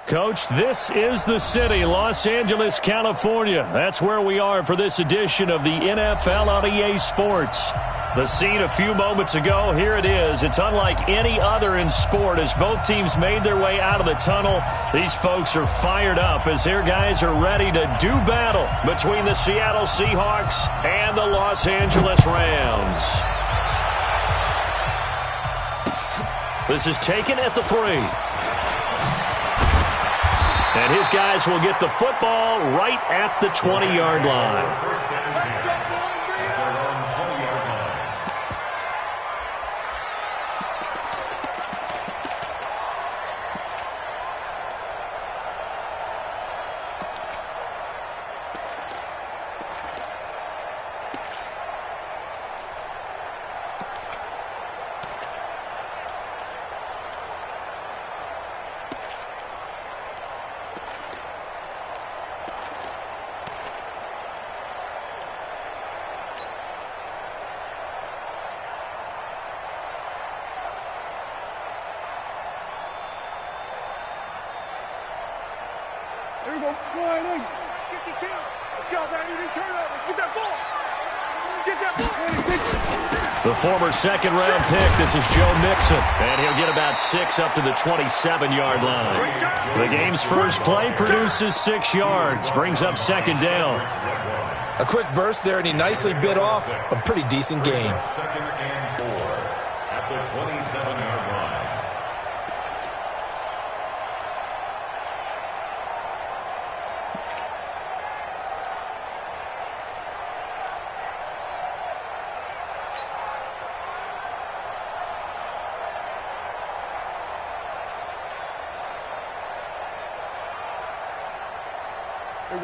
Coach, this is the city, Los Angeles, California. That's where we are for this edition of the NFL on EA Sports. The scene a few moments ago, here it is. It's unlike any other in sport as both teams made their way out of the tunnel. These folks are fired up as their guys are ready to do battle between the Seattle Seahawks and the Los Angeles Rams. This is taken at the 3. And his guys will get the football right at the 20-yard line. There we go. Flying in. 52. Let's go, baby. Turnover. Get that ball. Get that ball. The former second-round pick, this is Joe Mixon. And he'll get about 6 up to the 27-yard line. The game's first play produces 6 yards. Brings up second down. A quick burst there, and he nicely bit off a pretty decent gain. Second and 4 at the 27-yard line.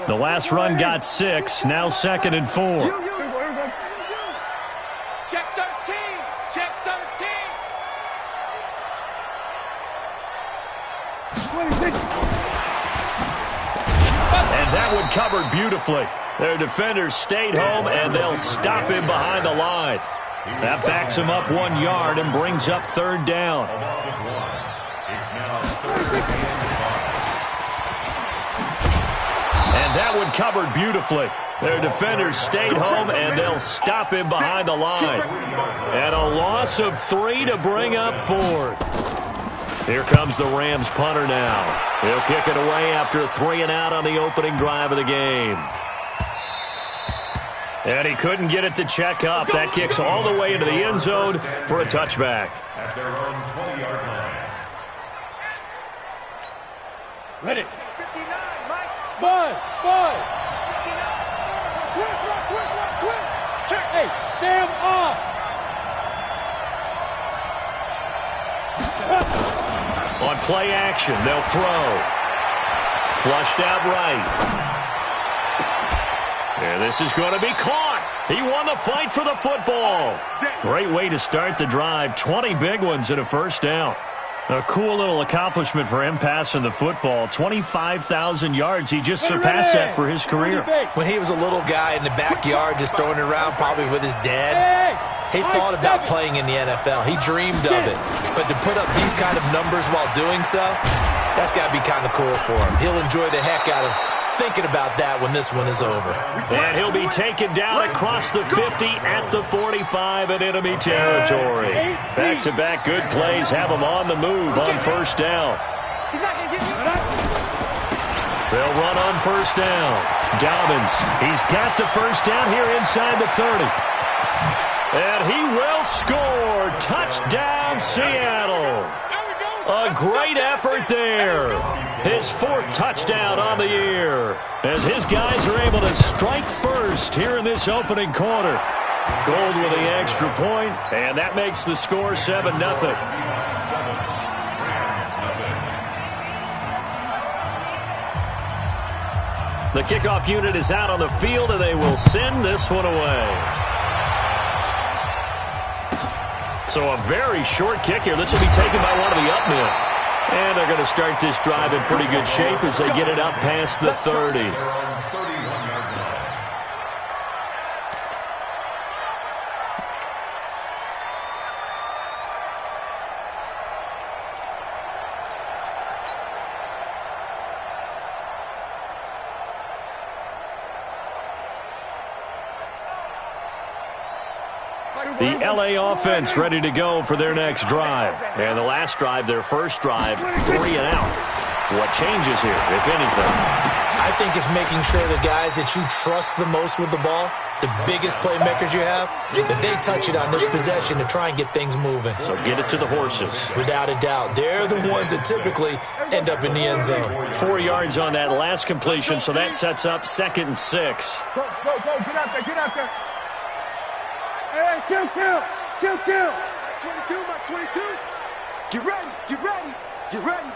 The last run got 6, now second and 4. Check 13. Check 13. 26. And that one covered beautifully. Their defenders stayed home, and they'll stop him behind the line. That backs him up 1 yard and brings up third down. It's now third and 5. And that one covered beautifully. Their defenders stayed home, and they'll stop him behind the line. And a loss of 3 to bring up fourth. Here comes the Rams punter now. He'll kick it away after a 3-and-out on the opening drive of the game. And he couldn't get it to check up. That kicks all the way into the end zone for a touchback. At their own 20-yard line. Ready. 59, Mike. Bud. Twist. Check. Hey, Sam off. On play action, they'll throw. Flushed out right. And this is going to be caught. He won the fight for the football. Great way to start the drive. 20 big ones and a first down. A cool little accomplishment for him passing the football. 25,000 yards. He just surpassed that for his career. When he was a little guy in the backyard just throwing it around probably with his dad, he thought about playing in the NFL. He dreamed of it. But to put up these kind of numbers while doing so, that's got to be kind of cool for him. He'll enjoy the heck out of thinking about that when this one is over. And he'll be taken down across the 50 at the 45 in enemy territory. Back-to-back good plays have him on the move on first down. They'll run on first down. Dobbins, he's got the first down here inside the 30. And he will score. Touchdown, Seattle. A great effort there. His 4th touchdown on the year as his guys are able to strike first here in this opening quarter. Gold with the extra point, and that makes the score 7-0. The kickoff unit is out on the field, and they will send this one away. So a very short kick here. This will be taken by one of the up men. And they're going to start this drive in pretty good shape as they get it up past the 30. The LA offense ready to go for their next drive. And the last drive, their first drive, 3 and out. What changes here, if anything? I think it's making sure the guys that you trust the most with the ball, the biggest playmakers you have, that they touch it on this possession to try and get things moving. So get it to the horses. Without a doubt. They're the ones that typically end up in the end zone. 4 yards on that last completion, so that sets up 2nd and 6. Go. Get out there. Hey, kill. 22, my 22. Get ready.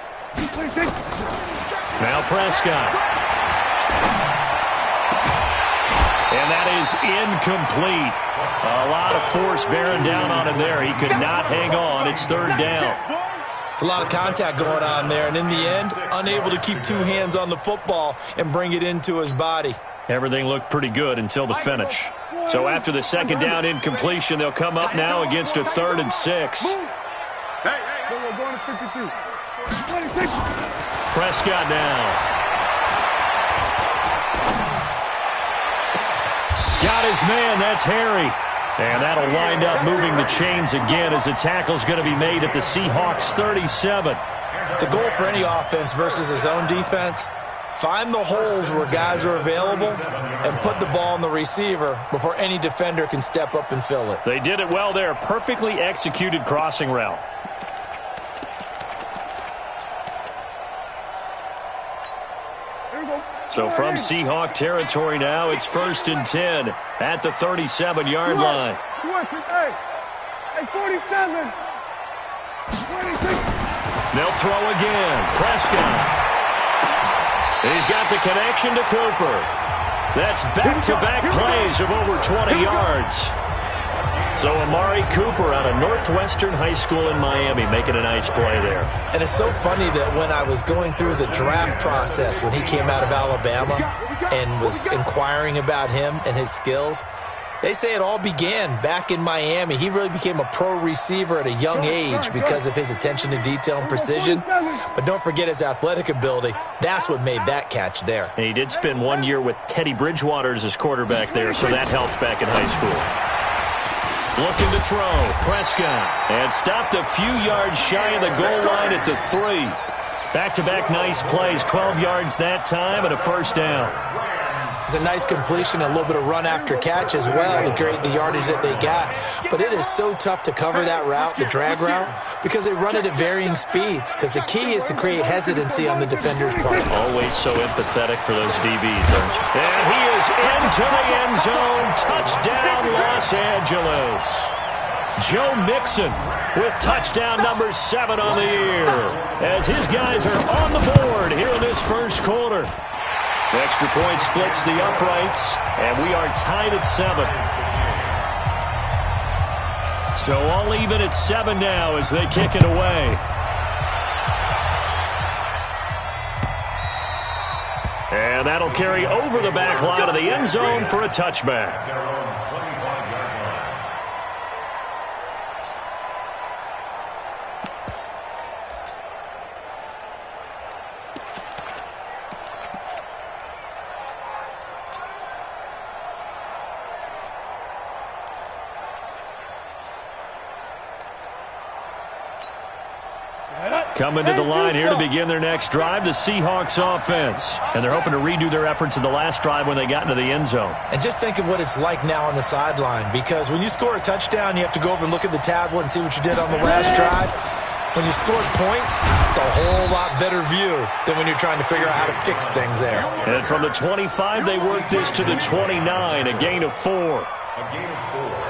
Now Prescott. And that is incomplete. A lot of force bearing down on him there. He could not hang on. It's 3rd down. It's a lot of contact going on there, and in the end, unable to keep 2 hands on the football and bring it into his body. Everything looked pretty good until the finish. So after the 2nd down incompletion, they'll come up now against a 3rd and 6. Hey. We're going to 52. 26. Prescott now. Got his man. That's Harry. And that'll wind up moving the chains again as the tackle's going to be made at the Seahawks 37. The goal for any offense versus his own defense, find the holes where guys are available and put the ball on the receiver before any defender can step up and fill it. They did it well there. Perfectly executed crossing route. So from Seahawk territory now, it's 1st and 10 at the 37-yard line. Hey, 47. 26. They'll throw again. Prescott. He's got the connection to Cooper. That's back-to-back plays of over 20 yards. So Amari Cooper out of Northwestern High School in Miami making a nice play there. And it's so funny that when I was going through the draft process when he came out of Alabama and was inquiring about him and his skills, they say it all began back in Miami. He really became a pro receiver at a young age because of his attention to detail and precision. But don't forget his athletic ability. That's what made that catch there. And he did spend 1 year with Teddy Bridgewater as his quarterback there, so that helped back in high school. Looking to throw. Prescott. And stopped a few yards shy of the goal line at the 3. Back-to-back nice plays. 12 yards that time and a 1st down. It's a nice completion, a little bit of run after catch as well to create the yardage that they got. But it is so tough to cover that route, the drag route, because they run it at varying speeds. Because the key is to create hesitancy on the defender's part. Always so empathetic for those DBs, aren't you? And he is into the end zone. Touchdown, Los Angeles. Joe Mixon with touchdown number 7 on the year as his guys are on the board here in this first quarter. The extra point splits the uprights, and we are tied at 7. So all even at 7 now as they kick it away. And that'll carry over the back line of the end zone for a touchback. Coming to the line here to begin their next drive, the Seahawks offense. And they're hoping to redo their efforts in the last drive when they got into the end zone. And just think of what it's like now on the sideline, because when you score a touchdown, you have to go over and look at the tablet and see what you did on the last drive. When you scored points, it's a whole lot better view than when you're trying to figure out how to fix things there. And from the 25, they work this to the 29, a gain of 4.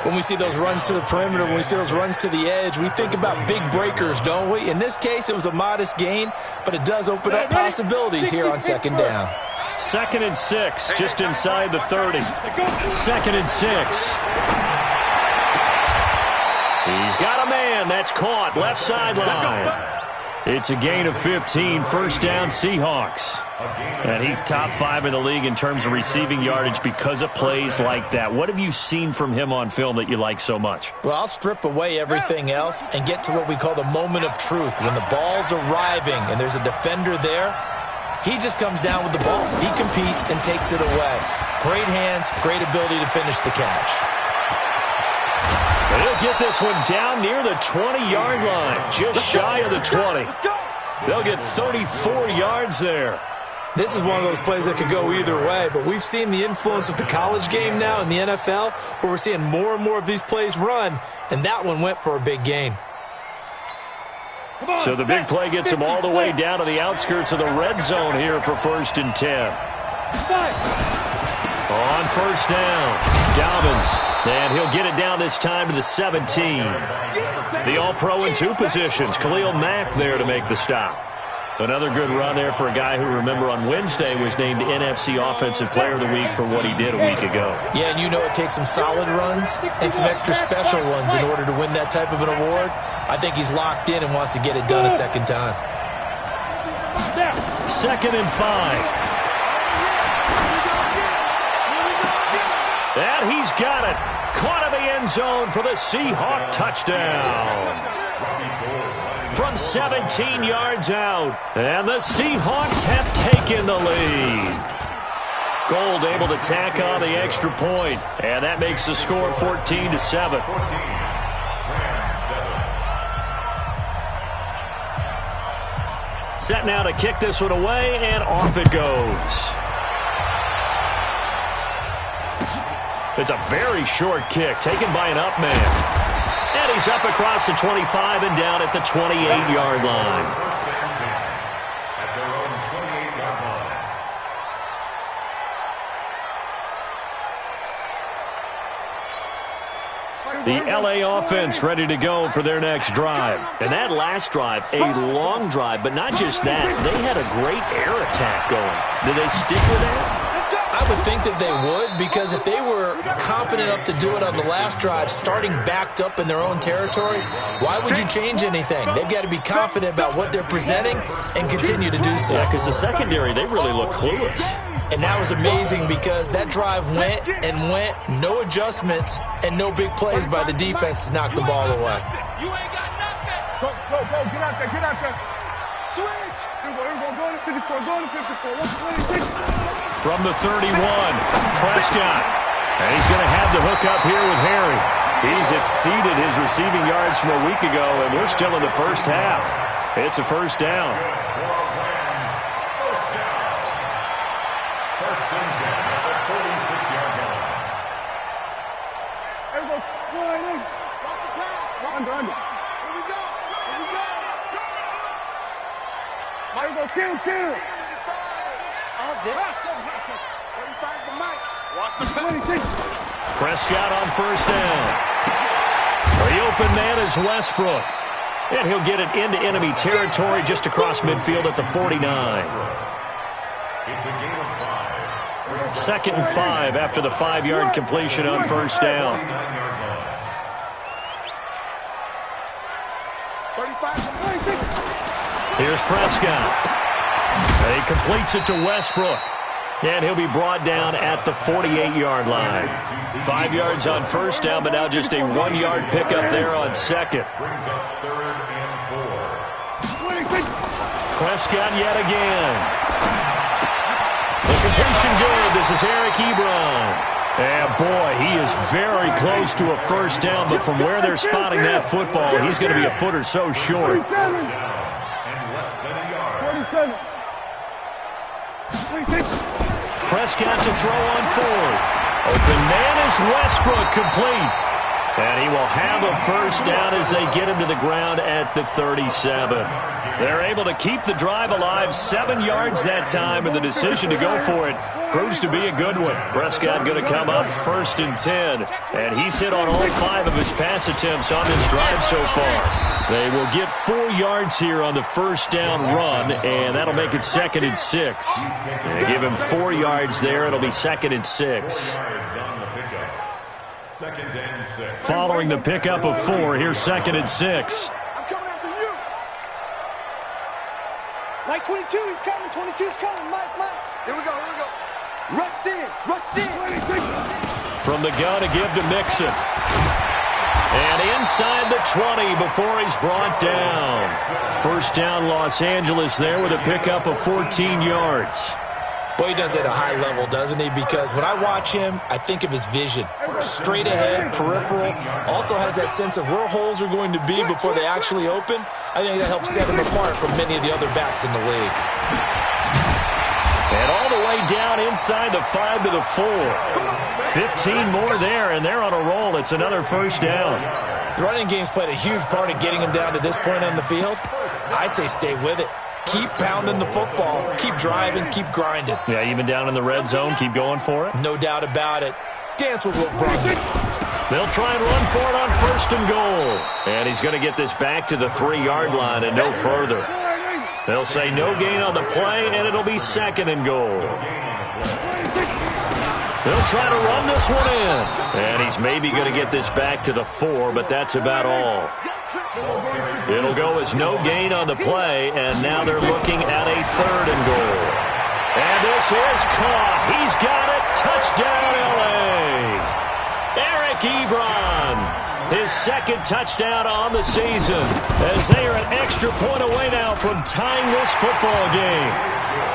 When we see those runs to the perimeter, when we see those runs to the edge, we think about big breakers, don't we? In this case, it was a modest gain, but it does open up possibilities here on 2nd down. 2nd and 6, just inside the 30. 2nd and 6. He's got a man. That's caught. Left sideline. It's a gain of 15. 1st down, Seahawks. And he's top 5 in the league in terms of receiving yardage because of plays like that. What have you seen from him on film that you like so much? Well, I'll strip away everything else and get to what we call the moment of truth. When the ball's arriving and there's a defender there, he just comes down with the ball. He competes and takes it away. Great hands, great ability to finish the catch. And he'll get this one down near the 20-yard line, just shy of the 20. They'll get 34 yards there. This is one of those plays that could go either way, but we've seen the influence of the college game now in the NFL, where we're seeing more and more of these plays run, and that one went for a big gain. So the big play gets him all the way down to the outskirts of the red zone here for 1st and 10. On 1st down, Dobbins, and he'll get it down this time to the 17. The All-Pro in 2 positions, Khalil Mack there to make the stop. Another good run there for a guy who, remember, on Wednesday was named NFC Offensive Player of the Week for what he did a week ago. Yeah, and you know it takes some solid runs and some extra special ones in order to win that type of an award. I think he's locked in and wants to get it done a second time. 2nd and 5. And he's got it. Caught in the end zone for the Seahawk touchdown. From 17 yards out. And the Seahawks have taken the lead. Gold able to tack on the extra point. And that makes the score 14-7. Set now to kick this one away, and off it goes. It's a very short kick taken by an up man. And he's up across the 25 and down at the 28-yard line. The LA offense ready to go for their next drive. And that last drive, a long drive, but not just that. They had a great air attack going. Did they stick with that? I would think that they would, because if they were competent enough to do it on the last drive, starting backed up in their own territory, why would you change anything? They've got to be confident about what they're presenting and continue to do so. Yeah, because the secondary, they really look clueless. And that was amazing because that drive went and went, no adjustments, and no big plays by the defense to knock the ball away. You ain't got nothing. Go, get out there, get out there. Switch. Here we go, go to 54, go to 54. Let's 26. From the 31, Prescott. And he's going to have the hook up here with Harry. He's exceeded his receiving yards from a week ago, and we're still in the first half. It's a 1st down. Kill. Prescott on 1st down. The open man is Westbrook. And he'll get it into enemy territory just across midfield at the 49. It's a gain of 5. 2nd and 5 after the 5-yard completion on 1st down. 35. Here's Prescott. And he completes it to Westbrook. And he'll be brought down at the 48-yard line. 5 yards on 1st down, but now just a 1-yard pickup there on 2nd. Brings up 3rd and 4. Prescott yet again. The completion good. This is Eric Ebron. And, boy, he is very close to a 1st down, but from where they're spotting that football, he's going to be a foot or so short. And less than a yard. 47. Prescott to throw on 4th. Open man is Westbrook, complete. And he will have a 1st down as they get him to the ground at the 37. They're able to keep the drive alive, 7 yards that time, and the decision to go for it proves to be a good one. Prescott going to come up 1st and 10, and he's hit on all 5 of his pass attempts on this drive so far. They will get 4 yards here on the 1st down run, and that'll make it 2nd and 6. They give him 4 yards there. It'll be 2nd and 6. Following the pickup of 4, here's 2nd and 6. I'm coming after you. Mike 22, he's coming. 22's coming. Mike. Here we go. Rush in. From the gun to give to Mixon. And inside the 20 before he's brought down. 1st down Los Angeles there with a pickup of 14 yards. Boy, he does it at a high level, doesn't he? Because when I watch him, I think of his vision. Straight ahead, peripheral. Also has that sense of where holes are going to be before they actually open. I think that helps set him apart from many of the other backs in the league. And all the way down inside the 5 to the 4. 15 more there, and they're on a roll. It's another first down. The running game's played a huge part in getting him down to this point on the field. I say stay with it. Keep pounding the football. Keep driving. Keep grinding. Yeah, even down in the red zone, keep going for it. No doubt about it. Dance with what brought you. They'll try and run for it on 1st and goal. And he's going to get this back to the 3-yard line and no further. They'll say no gain on the play, and it'll be 2nd and goal. They'll try to run this one in. And he's maybe going to get this back to the 4, but that's about all. It'll go as no gain on the play, and now they're looking at a 3rd and goal. And this is caught. He's got it. Touchdown, L.A. Eric Ebron, his 2nd touchdown on the season, as they are an extra point away now from tying this football game.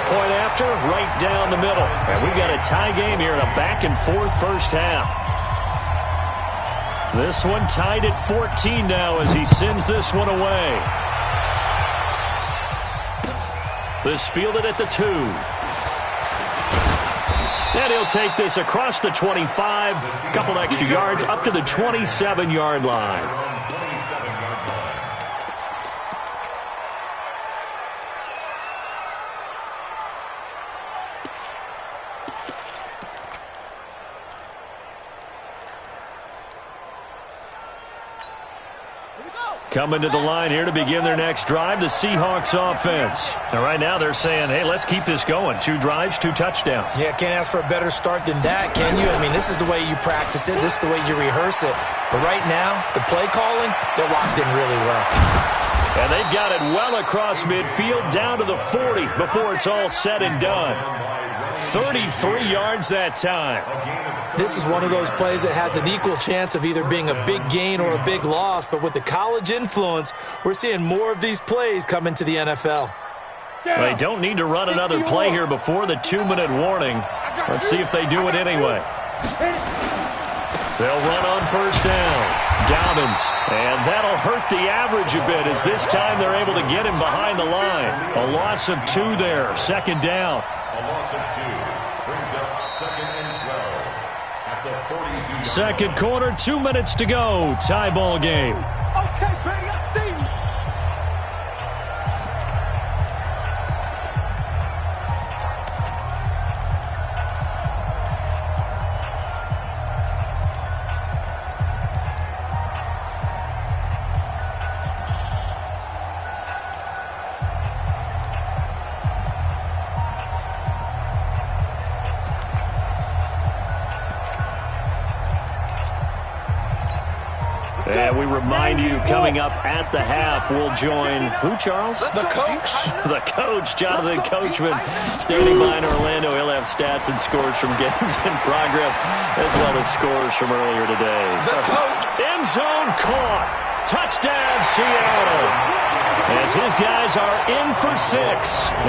Point after, right down the middle. And we've got a tie game here in a back-and-forth first half. This one tied at 14 now as he sends this one away. This fielded at the 2. And he'll take this across the 25, a couple extra yards up to the 27-yard line. Coming to the line here to begin their next drive, the Seahawks offense. And right now they're saying, hey, let's keep this going. 2 drives, 2 touchdowns. Yeah, can't ask for a better start than that, can you? I mean, this is the way you practice it. This is the way you rehearse it. But right now, the play calling, they're locked in really well. And they've got it well across midfield, down to the 40 before it's all said and done. 33 yards that time. This is one of those plays that has an equal chance of either being a big gain or a big loss. But with the college influence, we're seeing more of these plays come into the NFL. They don't need to run another play here before the 2-minute warning. Let's see if they do it anyway. They'll run on 1st down. Dobbins. And that'll hurt the average a bit as this time they're able to get him behind the line. A loss of 2 there. 2nd down. A loss of 2 brings up 2nd and 12 at the 42. 2nd quarter, 2 minutes to go. Tie ball game. Okay, Brady, I see you. And we remind you, coming up at the half, we'll join who, Charles? The coach. The coach, Jonathan Coachman, standing by in Orlando. He'll have stats and scores from games in progress, as well as scores from earlier today. The coach. End zone caught. Touchdown, Seattle. As his guys are in for 6.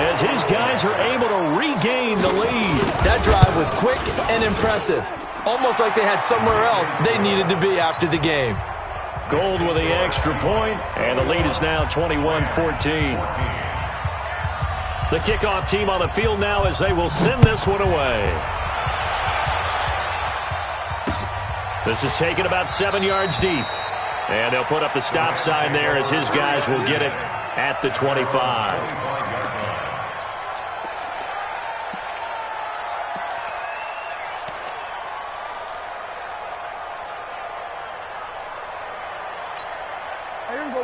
As his guys are able to regain the lead. That drive was quick and impressive. Almost like they had somewhere else they needed to be after the game. Gold with the extra point, and the lead is now 21-14. The kickoff team on the field now as they will send this one away. This is taken about 7 yards deep. And they'll put up the stop sign there as his guys will get it at the 25.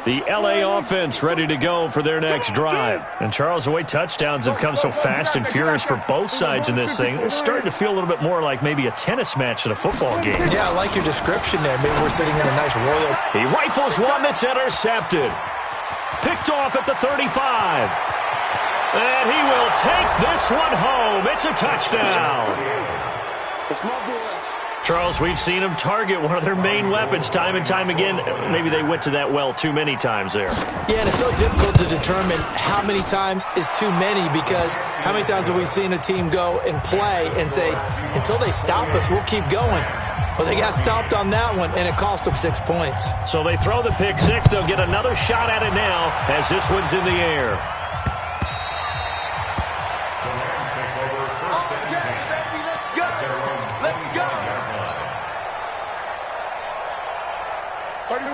The L.A. offense ready to go for their next drive. And, Charles, the way touchdowns have come so fast and furious for both sides in this thing, it's starting to feel a little bit more like maybe a tennis match at a football game. Yeah, I like your description there. Maybe we're sitting in a nice royal. He rifles one that's intercepted. Picked off at the 35. And he will take this one home. It's a touchdown. It's my boy. Charles, we've seen them target one of their main weapons time and time again. Maybe they went to that well too many times there. Yeah, and it's so difficult to determine how many times is too many, because how many times have we seen a team go and play and say, until they stop us, we'll keep going. Well, they got stopped on that one, and it cost them 6 points. So they throw the pick six. They'll get another shot at it now as this one's in the air.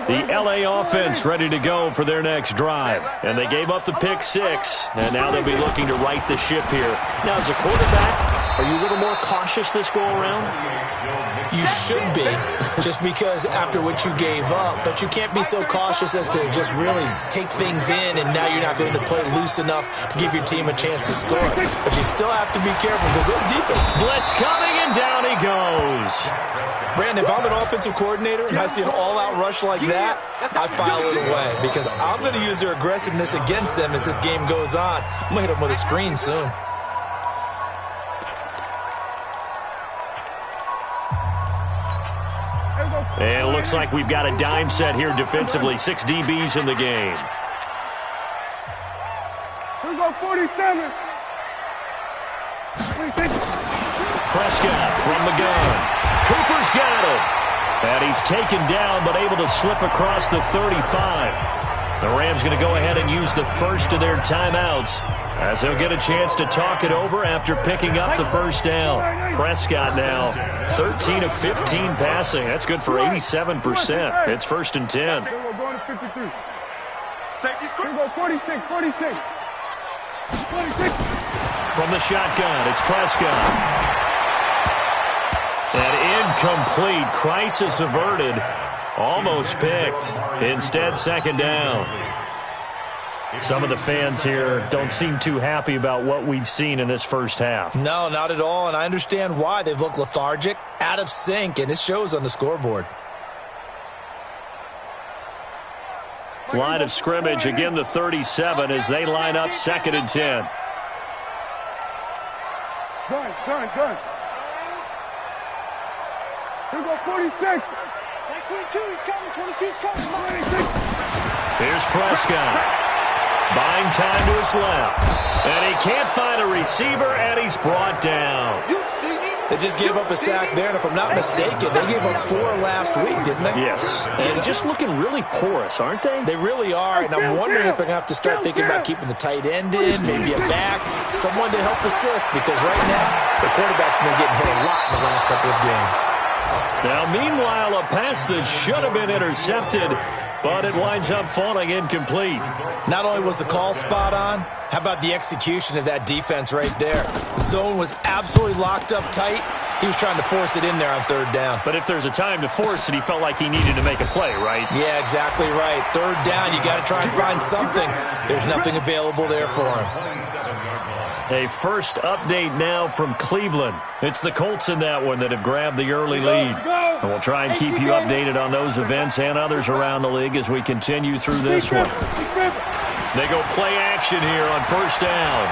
The L.A. offense ready to go for their next drive. And they gave up the pick six, and now they'll be looking to right the ship here. Now, as a quarterback, are you a little more cautious this go-around? You should be, just because after what you gave up. But you can't be so cautious as to just really take things in, and now you're not going to play loose enough to give your team a chance to score. But you still have to be careful, because those defense. Blitz coming, and down he goes. Brandon, if I'm an offensive coordinator and I see an all-out rush like that, I file it away, because I'm going to use their aggressiveness against them as this game goes on. I'm going to hit them with a screen soon. And it looks like we've got a dime set here defensively. 6 DBs in the game. Here we go, 47. Prescott from the gun. Cooper's got it. And he's taken down, but able to slip across the 35. The Rams going to go ahead and use the first of their timeouts, as they'll get a chance to talk it over after picking up the first down. Prescott now 13 of 15 passing. That's good for 87%. It's 1st and 10. Here we go, 53. Here we go, 46, 46. 46. From the shotgun, it's Prescott. And incomplete. Crisis averted. Almost picked. Instead, 2nd down. Some of the fans here don't seem too happy about what we've seen in this first half. No, not at all, and I understand why. They've looked lethargic, out of sync, and it shows on the scoreboard. Line of scrimmage, again the 37 as they line up 2nd and 10. Done. Here we go, 46. 22, he's coming. 22's coming. 26. Here's Prescott. Buying time to his left. And he can't find a receiver, and he's brought down. They just gave up a sack there, and if I'm not mistaken, they gave up 4 last week, didn't they? Yes. And just looking really porous, aren't they? They really are, and I'm wondering if they're going to have to start thinking about keeping the tight end in, maybe a back, someone to help assist, because right now, the quarterback's been getting hit a lot in the last couple of games. Now, meanwhile, a pass that should have been intercepted, but it winds up falling incomplete. Not only was the call spot on, how about the execution of that defense right there? Zone was absolutely locked up tight. He was trying to force it in there on 3rd down. But if there's a time to force it, he felt like he needed to make a play, right? Yeah, exactly right. 3rd down, you got to try and find something. There's nothing available there for him. A first update now from Cleveland. It's the Colts in that one that have grabbed the early lead. And we'll try and keep you updated on those events and others around the league as we continue through this one. They go play action here on 1st down.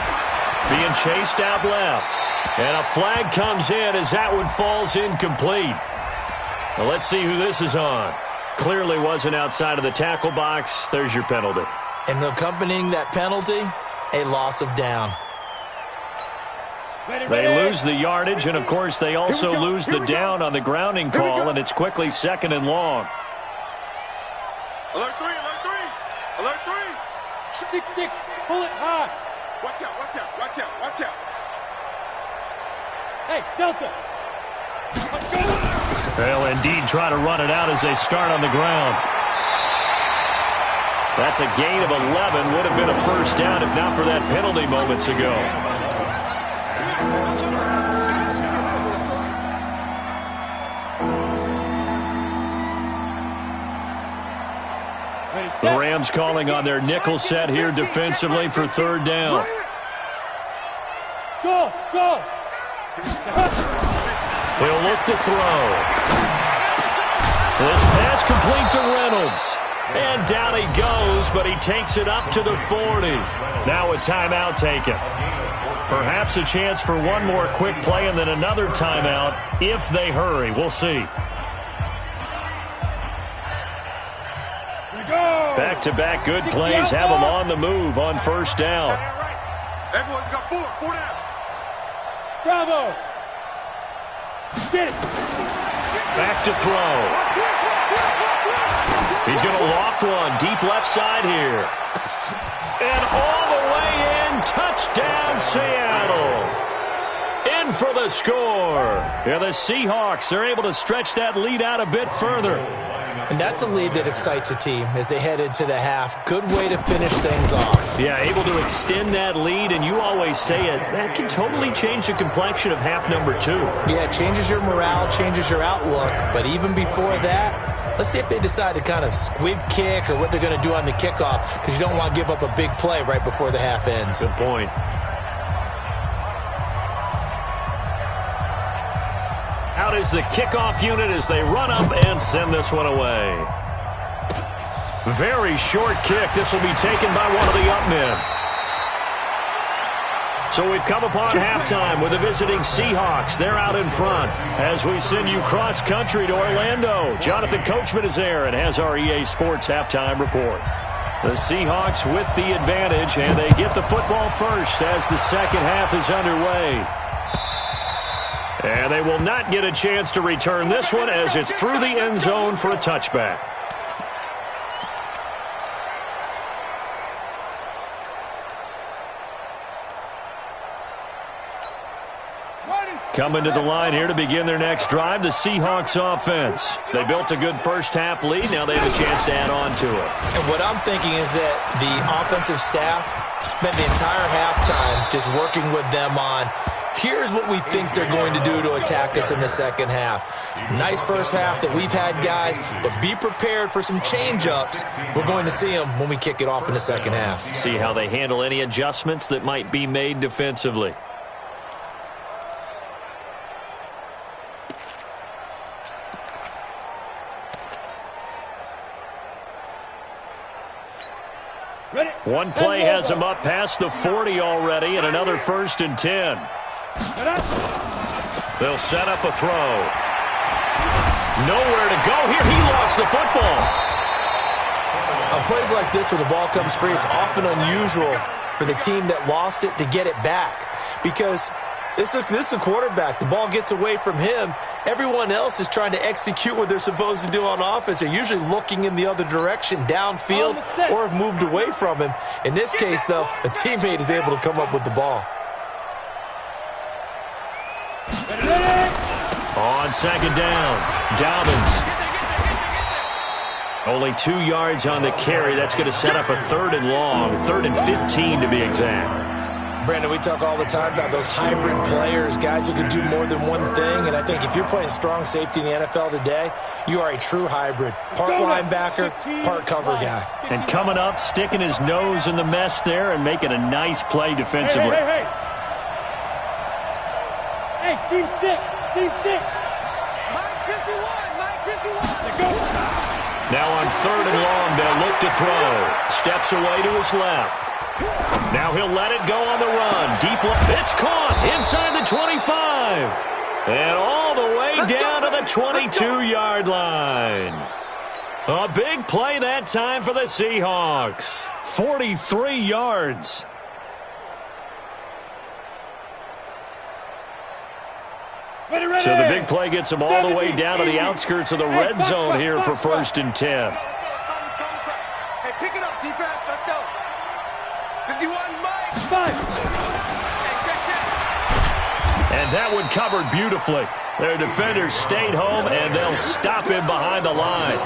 Being chased out left. And a flag comes in as that one falls incomplete. Well, let's see who this is on. Clearly wasn't outside of the tackle box. There's your penalty. And accompanying that penalty, a loss of down. They lose the yardage, and, of course, they also lose the down on the grounding call, and it's quickly 2nd and long. Alert 3, alert 3. Alert 3. 6-6, pull it high. Watch out. Hey, Delta. Well, indeed, try to run it out as they start on the ground. That's a gain of 11. Would have been a 1st down if not for that penalty moments ago. The Rams calling on their nickel set here defensively for 3rd down. Go. He'll look to throw. This pass complete to Reynolds. And down he goes, but he takes it up to the 40. Now a timeout taken. Perhaps a chance for one more quick play and then another timeout if they hurry. We'll see. Back-to-back good plays have them on the move on first down. Everyone's got four down. Bravo. Get it. Back to throw. He's going to loft one deep left side here. And all the way in, touchdown Seattle. In for the score. Yeah, the Seahawks are able to stretch that lead out a bit further. And that's a lead that excites a team as they head into the half. Good way to finish things off. Yeah, able to extend that lead, and you always say it, that can totally change the complexion of half number 2. Yeah, it changes your morale, changes your outlook. But even before that, let's see if they decide to kind of squib kick or what they're going to do on the kickoff, because you don't want to give up a big play right before the half ends. Good point. Out is the kickoff unit as they run up and send this one away. Very short kick. This will be taken by one of the up men. So we've come upon halftime with the visiting Seahawks. They're out in front as we send you cross-country to Orlando. Jonathan Coachman is there and has our EA Sports halftime report. The Seahawks with the advantage, and they get the football first as the second half is underway. And they will not get a chance to return this one as it's through the end zone for a touchback. Coming to the line here to begin their next drive, the Seahawks offense. They built a good first half lead. Now they have a chance to add on to it. And what I'm thinking is that the offensive staff spent the entire halftime just working with them on, here's what we think they're going to do to attack us in the second half. Nice first half that we've had, guys, but be prepared for some change-ups. We're going to see them when we kick it off in the second half. See how they handle any adjustments that might be made defensively. One play has him up past the 40 already, and another 1st and 10. They'll set up a throw. Nowhere to go here. He lost the football. On plays like this where the ball comes free, it's often unusual for the team that lost it to get it back, because this is the quarterback. The ball gets away from him. Everyone else is trying to execute what they're supposed to do on offense. They're usually looking in the other direction, downfield, or have moved away from him. In this case, though, a teammate is able to come up with the ball. On second down, Dobbins. Only 2 yards on the carry. That's going to set up a 3rd and long, 3rd and 15 to be exact. Brandon, we talk all the time about those hybrid players, guys who can do more than one thing. And I think if you're playing strong safety in the NFL today, you are a true hybrid. Part linebacker, part cover guy. And coming up, sticking his nose in the mess there and making a nice play defensively. Hey, team 6. Team 6. Mike 51. Mike 51. Go. Now on 3rd and long, they'll look to throw. Steps away to his left. Now he'll let it go on the run. Deep left. It's caught inside the 25. And all the way down to the 22-yard line. A big play that time for the Seahawks. 43 yards. So the big play gets them all the way down to the outskirts of the red zone here for 1st and 10. Hey, pick it up, defense. Let's go. 51, Mike. 5. And that one covered beautifully. Their defenders stayed home, and they'll stop him behind the line.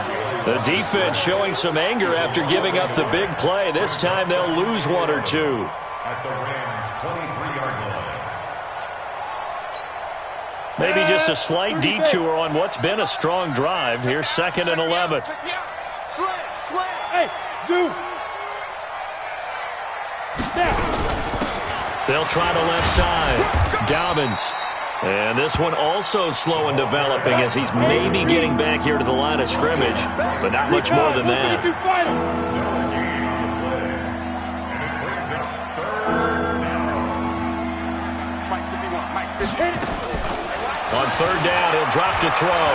The defense showing some anger after giving up the big play. This time they'll lose 1 or 2. At the Rams' 23-yard line. Maybe just a slight detour on what's been a strong drive. Here's 2nd and 11. Slam. Hey, Zoo. They'll try the left side. Dobbins And this one also slow and developing as he's maybe getting back here to the line of scrimmage, but not much more than that. On third down, he'll drop to throw.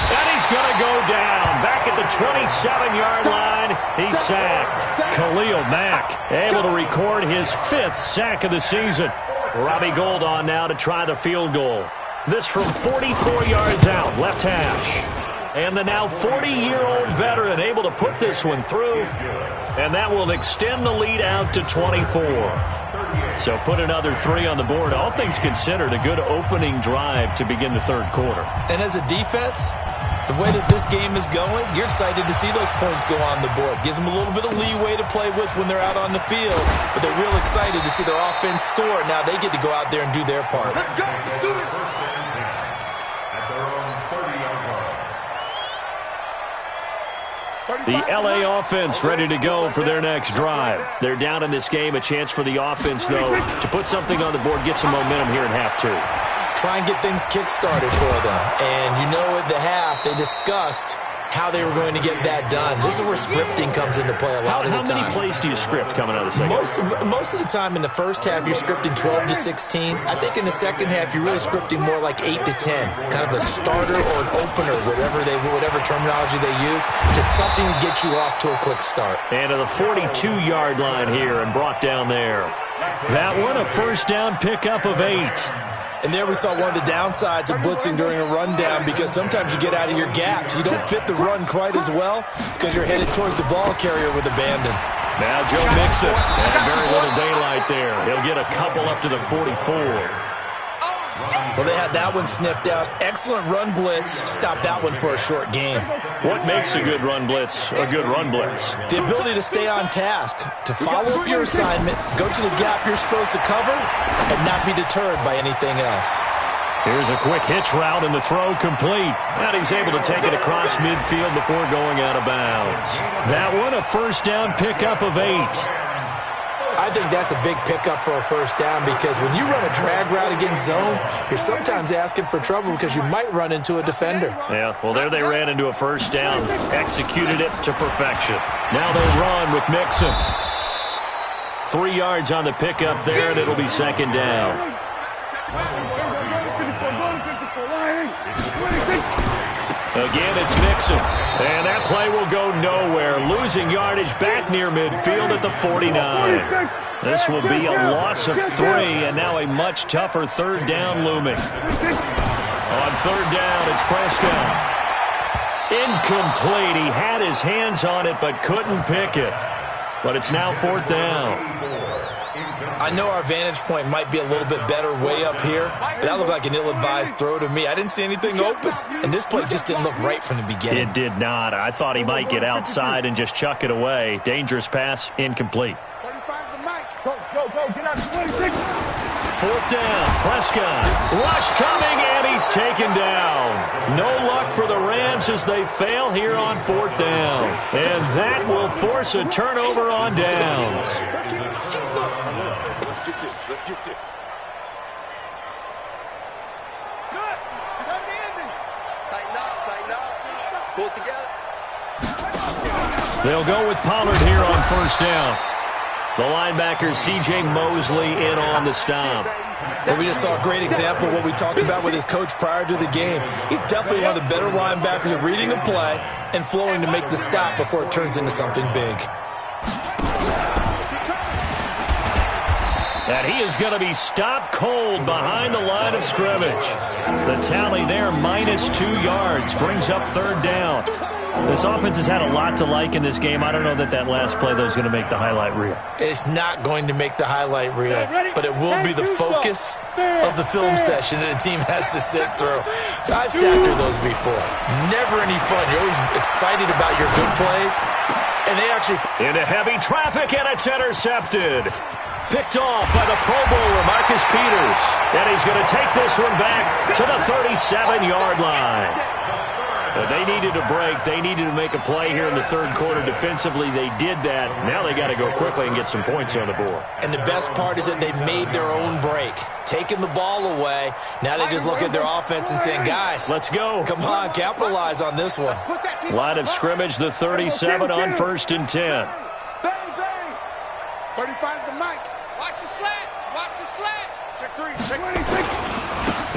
And he's going to go down. Back at the 27-yard line, he's sacked. Khalil Mack able to record his 5th sack of the season. Robbie Gould on now to try the field goal. This from 44 yards out, left hash. And the now 40-year-old veteran able to put this one through. And that will extend the lead out to 24. So put another 3 on the board. All things considered, a good opening drive to begin the third quarter. And as a defense, the way that this game is going, you're excited to see those points go on the board. Gives them a little bit of leeway to play with when they're out on the field, but they're real excited to see their offense score. Now they get to go out there and do their part. At their own 30-yard line. The L.A. offense ready to go for their next drive. They're down in this game. A chance for the offense, though, to put something on the board, get some momentum here in half 2. Try and get things kick-started for them. And you know at the half, they discussed how they were going to get that done. This is where scripting comes into play a lot of the time. How many plays do you script coming out of the second? Most of the time in the first half, you're scripting 12 to 16. I think in the second half, you're really scripting more like 8 to 10. Kind of a starter or an opener, whatever terminology they use, just something to get you off to a quick start. And to the 42-yard line here and brought down there. That one, a first down pickup of 8. And there we saw one of the downsides of blitzing during a rundown, because sometimes you get out of your gaps. You don't fit the run quite as well because you're headed towards the ball carrier with abandon. Now Joe Mixon, and very little daylight there. He'll get a couple up to the 44. Well, they had that one sniffed out. Excellent run blitz. Stop that one for a short gain. What makes a good run blitz a good run blitz? The ability to stay on task, to follow up your assignment, go to the gap you're supposed to cover, and not be deterred by anything else. Here's a quick hitch route, and the throw complete. And he's able to take it across midfield before going out of bounds. That one, a first down pickup of 8. I think that's a big pickup for a first down, because when you run a drag route against zone, you're sometimes asking for trouble because you might run into a defender. Yeah, well, there they ran into a first down. Executed it to perfection. Now they run with Mixon. 3 yards on the pickup there, and it'll be second down. Again, it's Mixon. And that play will go nowhere. Losing yardage back near midfield at the 49. This will be a loss of 3, and now a much tougher third down looming. On third down, it's Prescott. Incomplete. He had his hands on it but couldn't pick it. But it's now fourth down. I know our vantage point might be a little bit better way up here, but that looked like an ill-advised throw to me. I didn't see anything open, and this play just didn't look right from the beginning. It did not. I thought he might get outside and just chuck it away. Dangerous pass, incomplete. 35's the mic. Go, get out 26. Fourth down, Prescott. Rush coming, and he's taken down. No luck for the Rams as they fail here on fourth down. And that will force a turnover on downs. Let's get this. Good. Come to ending. Tighten up. Pull it together. They'll go with Pollard here on first down. The linebacker, C.J. Mosley, in on the stop. Well, we just saw a great example of what we talked about with his coach prior to the game. He's definitely one of the better linebackers at reading a play and flowing to make the stop before it turns into something big. And he is going to be stopped cold behind the line of scrimmage. The tally there, -2 yards, brings up third down. This offense has had a lot to like in this game. I don't know that last play, though, is going to make the highlight reel. It's not going to make the highlight reel, but it will be the focus of the film session that the team has to sit through. I've sat through those before. Never any fun. You're always excited about your good plays, and they actually... Into heavy traffic, and it's intercepted. Picked off by the Pro Bowler, Marcus Peters. And he's going to take this one back to the 37-yard line. But they needed a break. They needed to make a play here in the third quarter defensively. They did that. Now they got to go quickly and get some points on the board. And the best part is that they made their own break. Taking the ball away. Now they just look at their offense and saying, guys, let's go. Come on, capitalize on this one. Line of scrimmage, the 37 on 1st and 10. Bang, bang. 35's the mic. Watch the slats. Watch the slat. Check 3. Check 20.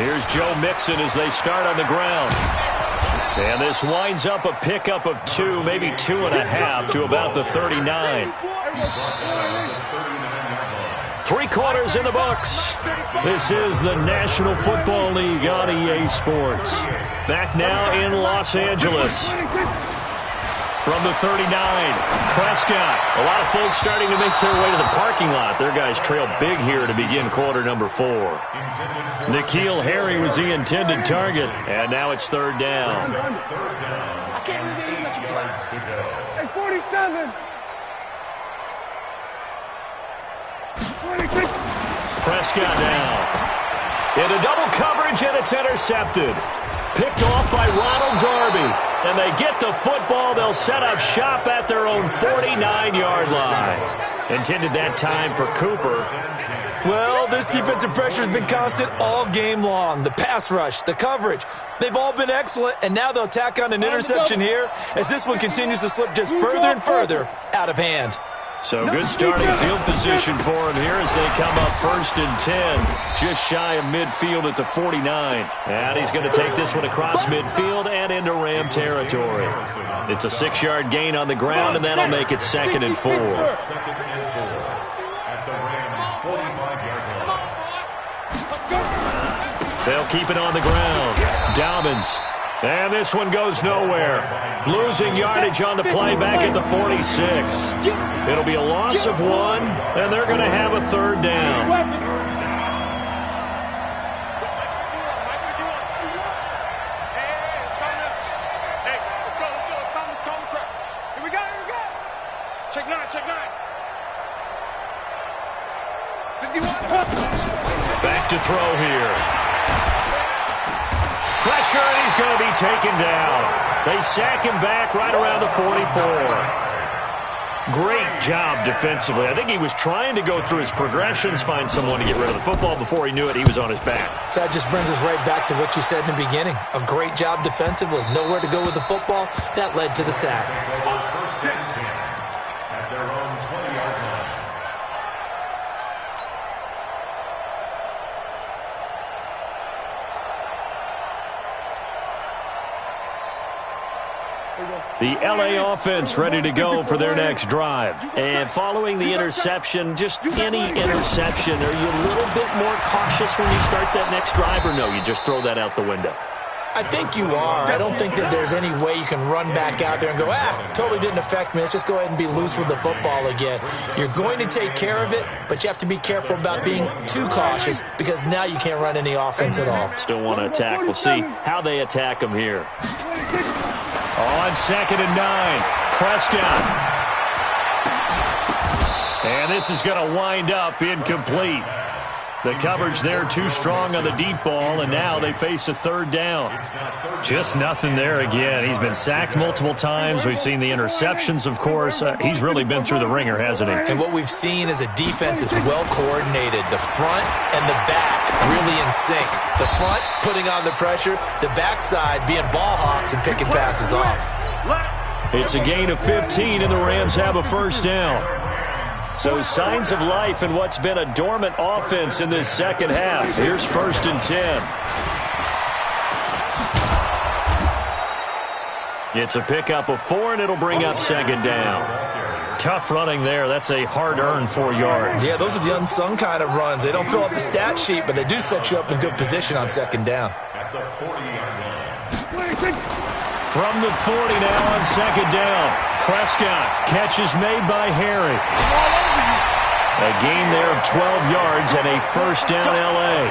Here's Joe Mixon as they start on the ground. And this winds up a pickup of 2, maybe 2.5 to about the 39. 3 quarters in the books. This is the National Football League on EA Sports. Back now in Los Angeles. From the 39, Prescott. A lot of folks starting to make their way to the parking lot. Their guys trail big here to begin quarter number 4. N'Keal Harry was the intended target, and now it's 3rd down. I can't believe they even let you play. Hey, 47. 26. Prescott down. Into double coverage, and it's intercepted. Picked off by Ronald Darby. And they get the football. They'll set up shop at their own 49-yard line. Intended that time for Cooper. Well, this defensive pressure has been constant all game long. The pass rush, the coverage, they've all been excellent. And now they'll tack on an interception here as this one continues to slip just further and further out of hand. So good starting field position for him here as they come up 1st and 10. Just shy of midfield at the 49. And he's going to take this one across midfield and into Ram territory. It's a 6-yard gain on the ground, and that'll make it 2nd and 4. They'll keep it on the ground. Dobbins. And this one goes nowhere. Losing yardage on the play back at the 46. It'll be a loss of 1, and they're going to have a 3rd down. Here we go. Check 9. 51. Back to throw here. Pressure, and he's going to be taken down. They sack him back right around the 44. Great job defensively. I think he was trying to go through his progressions, find someone to get rid of the football. Before he knew it, he was on his back. So that just brings us right back to what you said in the beginning. A great job defensively. Nowhere to go with the football. That led to the sack. At their own 20-yard line. The LA offense ready to go for their next drive. And following the interception, just any interception, are you a little bit more cautious when you start that next drive, or no, you just throw that out the window? I think you are. I don't think that there's any way you can run back out there and go, totally didn't affect me. Let's just go ahead and be loose with the football again. You're going to take care of it, but you have to be careful about being too cautious because now you can't run any offense at all. Still want to attack. We'll see how they attack him here. On 2nd and 9, Prescott. And this is going to wind up incomplete. The coverage there too strong on the deep ball, and now they face a 3rd down. Just nothing there again. He's been sacked multiple times. We've seen the interceptions, of course. He's really been through the ringer, hasn't he? And what we've seen is a defense is well coordinated. The front and the back really in sync. The front putting on the pressure, the backside being ball hawks and picking passes off. It's a gain of 15, and the Rams have a 1st down. So signs of life in what's been a dormant offense in this second half. Here's 1st and 10. It's a pickup of 4, and it'll bring up 2nd down. Tough running there. That's a hard-earned 4 yards. Yeah, those are the unsung kind of runs. They don't fill up the stat sheet, but they do set you up in good position on 2nd down. At the 40-yard line. From the 40 now on 2nd down. Prescott, catch is made by Harry. A gain there of 12 yards and a 1st down L.A.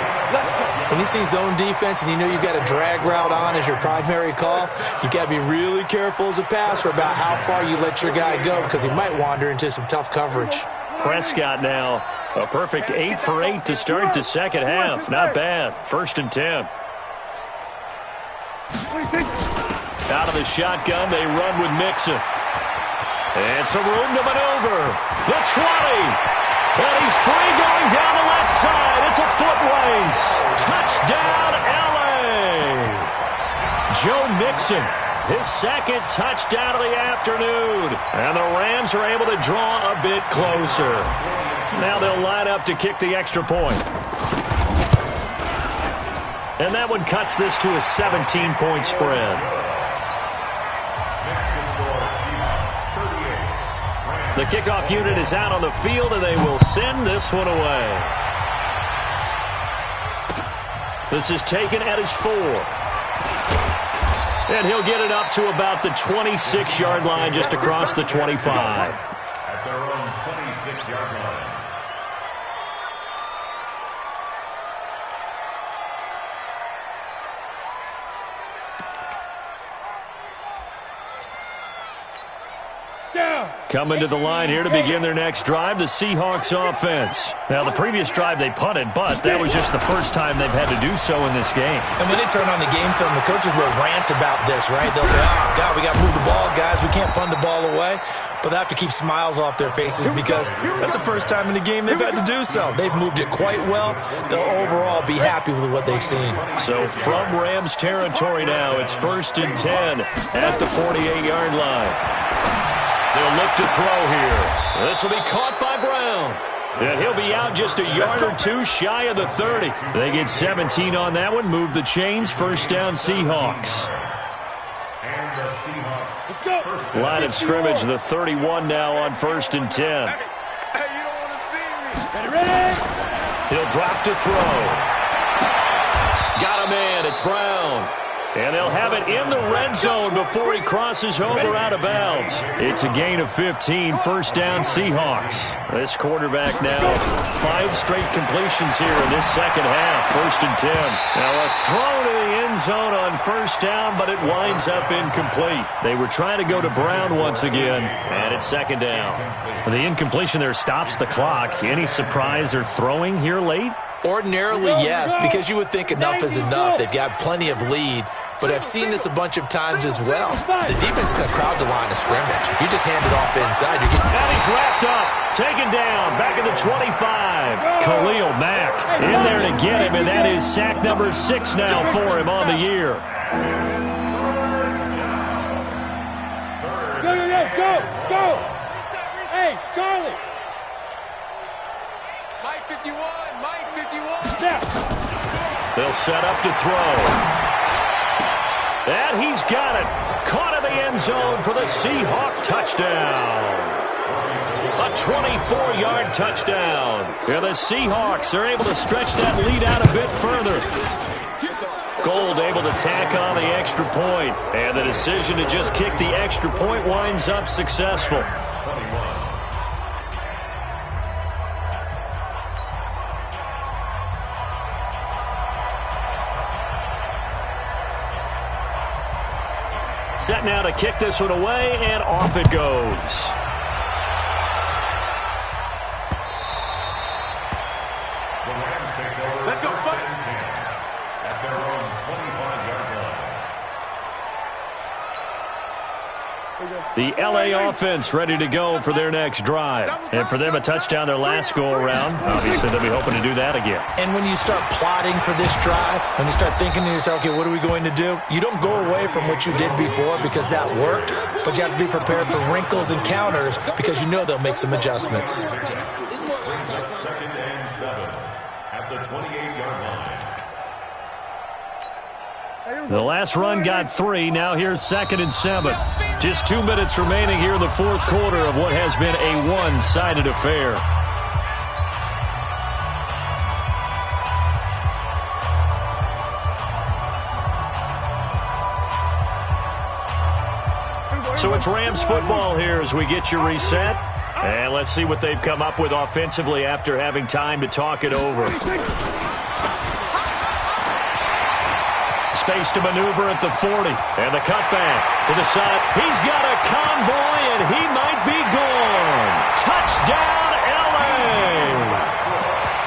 When you see zone defense and you know you've got a drag route on as your primary call, you've got to be really careful as a passer about how far you let your guy go because he might wander into some tough coverage. Prescott now, a perfect 8 for 8 to start the second half. Not bad. 1st and 10. Out of the shotgun, they run with Mixon. And some room to maneuver. The 20. And he's free going down the left side. It's a foot race. Touchdown, L.A. Joe Mixon, his second touchdown of the afternoon. And the Rams are able to draw a bit closer. Now they'll line up to kick the extra point. And that one cuts this to a 17-point spread. The kickoff unit is out on the field, and they will send this one away. This is taken at his 4. And he'll get it up to about the 26-yard line, just across the 25. At their own 26-yard line. Coming to the line here to begin their next drive, the Seahawks offense. Now, the previous drive they punted, but that was just the first time they've had to do so in this game. And when they turn on the game film, the coaches will rant about this, right? They'll say, oh, God, we got to move the ball, guys. We can't punt the ball away. But they have to keep smiles off their faces because that's the first time in the game they've had to do so. They've moved it quite well. They'll overall be happy with what they've seen. So from Rams territory now, it's 1st and 10 at the 48-yard line. They'll look to throw here. This will be caught by Brown. And he'll be out just a yard or two shy of the 30. They get 17 on that one. Move the chains. First down, Seahawks. And the Seahawks. Line of scrimmage, the 31 now on 1st and 10. Hey, you don't want to see me. Ready? He'll drop to throw. Got a man. It's Brown. And they'll have it in the red zone before he crosses over out of bounds. It's a gain of 15, first down Seahawks. This quarterback now 5 straight completions here in this second half, 1st and 10. Now a throw to the end zone on first down, but it winds up incomplete. They were trying to go to Brown once again, and it's second down. The incompletion there stops the clock. Any surprise they're throwing here late? Ordinarily, yes, because you would think enough is enough. They've got plenty of lead, but I've seen this a bunch of times as well. The defense is going to crowd the line of scrimmage. If you just hand it off inside, you're getting... And he's wrapped up, taken down, back at the 25. Khalil Mack in there to get him, and that is sack number 6 now for him on the year. Go! Hey, Charlie! Mike 51, Mike 51. Yeah. They'll set up to throw. And he's got it. Caught in the end zone for the Seahawk touchdown. A 24-yard touchdown. And the Seahawks are able to stretch that lead out a bit further. Gold able to tack on the extra point. And the decision to just kick the extra point winds up successful. Set now to kick this one away, and off it goes. The Rams take over. Let's go, fight. At their own 25-yard line. The L.A. offense ready to go for their next drive. And for them, a touchdown their last go-around. Obviously, they'll be hoping to do that again. And when you start plotting for this drive, when you start thinking to yourself, okay, what are we going to do? You don't go away from what you did before because that worked, but you have to be prepared for wrinkles and counters because you know they'll make some adjustments. Brings up 2nd and 7 at the 28-yard line. The last run got 3. Now here's 2nd and 7. Just 2 minutes remaining here in the fourth quarter of what has been a one-sided affair. So it's Rams football here as we get you reset. And let's see what they've come up with offensively after having time to talk it over. Space to maneuver at the 40. And the cutback to the side. He's got a convoy, and he might be gone. Touchdown, L.A.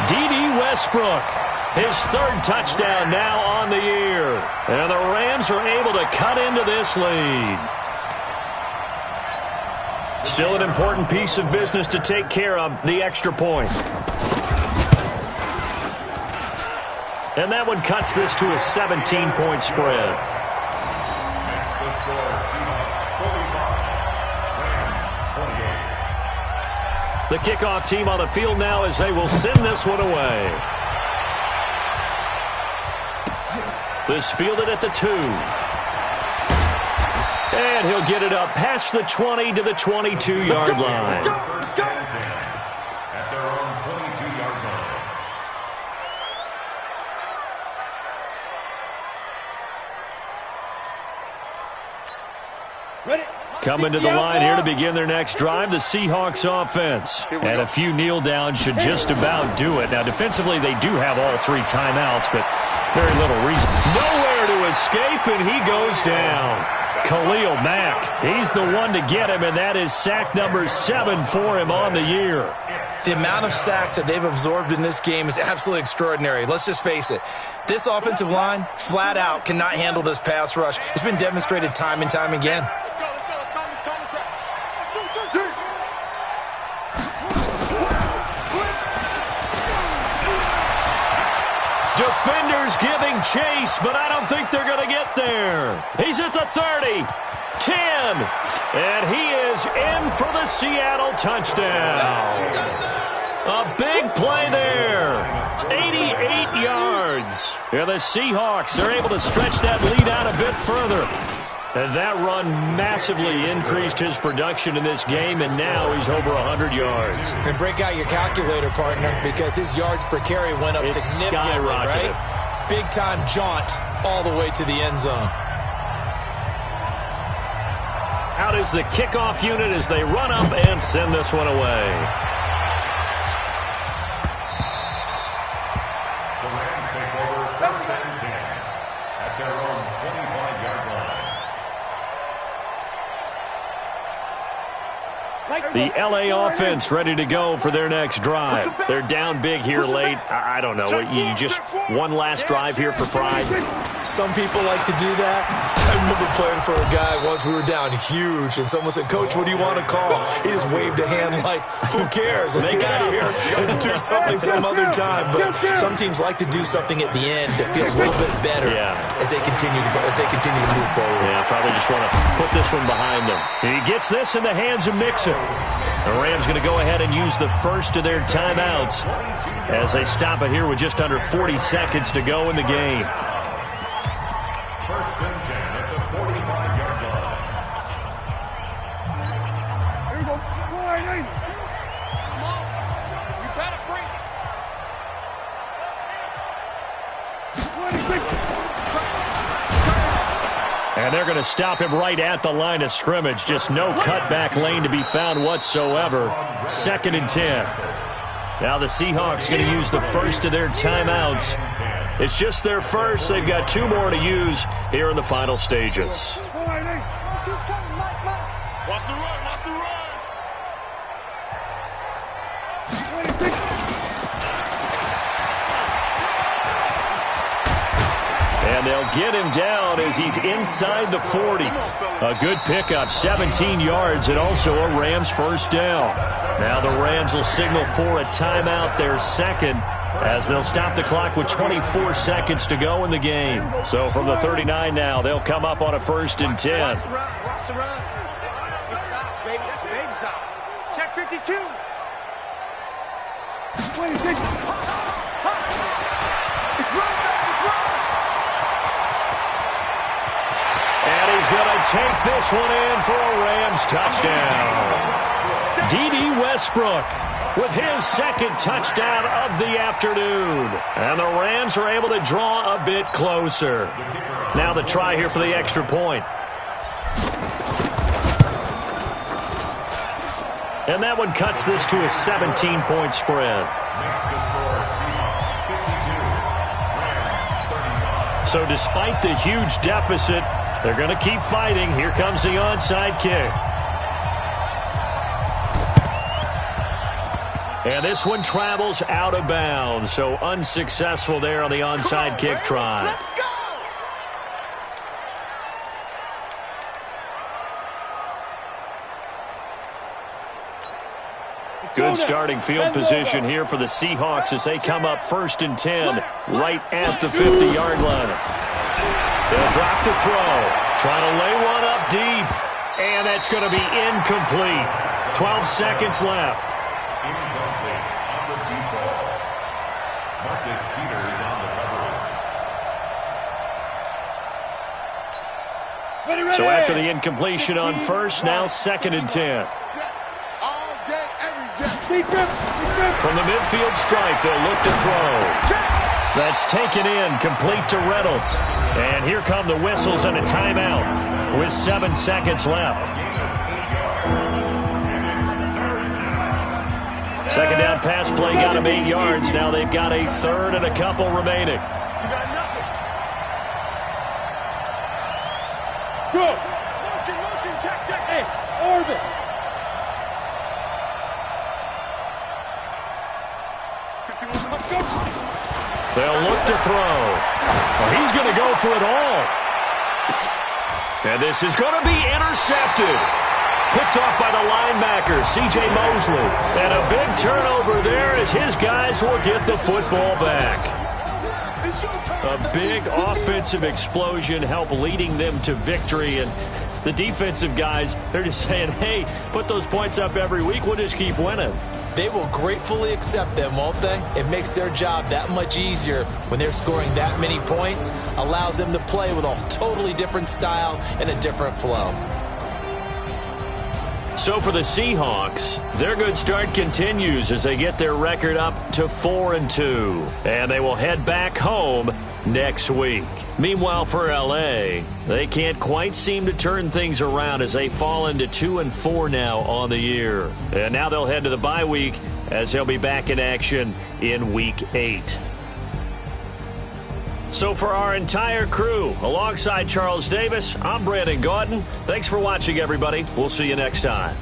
D.D. Westbrook. His third touchdown now on the year. And the Rams are able to cut into this lead. Still an important piece of business to take care of, the extra point. And that one cuts this to a 17-point spread. The kickoff team on the field now as they will send this one away. This fielded at the 2. And he'll get it up past the 20 to the 22-yard line. At their own 22-yard line. Ready? Coming to the line here to begin their next drive, the Seahawks offense. And a few kneel downs should just about do it. Now, defensively, they do have all 3 timeouts, but very little reason. Nowhere to escape, and he goes down. Khalil Mack, he's the one to get him, and that is sack number 7 for him on the year. The amount of sacks that they've absorbed in this game is absolutely extraordinary. Let's just face it. This offensive line, flat out, cannot handle this pass rush. It's been demonstrated time and time again. Defenders giving chase, but I don't think they're going to get there. He's at the 30, 10, and he is in for the Seattle touchdown. A big play there, 88 yards. And the Seahawks are able to stretch that lead out a bit further. And that run massively increased his production in this game, and now he's over 100 yards. And break out your calculator, partner, because his yards per carry went up significantly, right? Big-time jaunt all the way to the end zone. Out is the kickoff unit as they run up and send this one away. The Rams take over 1st and 10 at their own 25-yard line. The L.A. offense ready to go for their next drive. They're down big here late. I don't know. You just one last drive here for pride? Some people like to do that. I remember playing for a guy once. We were down huge, and someone said, "Coach, what do you want to call?" He just waved a hand like, "Who cares? Let's get out of here and do something some other time." But some teams like to do something at the end to feel a little bit better as they continue to move forward. Yeah, probably just want to put this one behind them. He gets this in the hands of Mixon. The Rams going to go ahead and use the first of their timeouts as they stop it here with just under 40 seconds to go in the game. 1st and 10 at the 45-yard line. Here we go. Slide in. Come on. You better bring it. 26. And they're going to stop him right at the line of scrimmage. Just no cutback lane to be found whatsoever. 2nd and 10. Now the Seahawks going to use the first of their timeouts. It's just their first. They've got 2 more to use here in the final stages. Watch the run. Watch the run. 26. And they'll get him down as he's inside the 40. A good pickup, 17 yards, and also a Rams first down. Now the Rams will signal for a timeout, their second, as they'll stop the clock with 24 seconds to go in the game. So from the 39 now, they'll come up on a 1st and 10. Watch the run. It's out, baby. That's baby side. Check 52. 26. It's run. And he's going to take this one in for a Rams touchdown. D.D. Westbrook with his second touchdown of the afternoon. And the Rams are able to draw a bit closer. Now the try here for the extra point. And that one cuts this to a 17-point spread. So despite the huge deficit, they're going to keep fighting. Here comes the onside kick. And this one travels out of bounds, so unsuccessful there on the onside kick try. Let's go! Good starting field position here for the Seahawks as they come up 1st and 10, right at the 50-yard line. They'll drop to throw, trying to lay one up deep, and that's going to be incomplete. 12 seconds left. Incomplete on the deep ball. Marcus Peters on the coverage. So after the incompletion on first, now 2nd and 10. From the midfield stripe, they'll look to throw. That's taken in, complete to Reynolds. And here come the whistles and a timeout with 7 seconds left. Second down pass play got him 8 yards. Now they've got a 3rd and a couple remaining. Go! Motion, check. Hey, orbit! They'll look to throw. Well, he's going to go for it all. And this is going to be intercepted. Picked off by the linebacker, C.J. Mosley. And a big turnover there as his guys will get the football back. A big offensive explosion helped leading them to victory. And the defensive guys, they're just saying, hey, put those points up every week. We'll just keep winning. They will gratefully accept them, won't they? It makes their job that much easier when they're scoring that many points. Allows them to play with a totally different style and a different flow. So for the Seahawks, their good start continues as they get their record up to 4-2. And they will head back home next week. Meanwhile, for L.A., they can't quite seem to turn things around as they fall into 2-4 now on the year. And now they'll head to the bye week as they'll be back in action in Week 8. So for our entire crew, alongside Charles Davis, I'm Brandon Gaudin. Thanks for watching, everybody. We'll see you next time.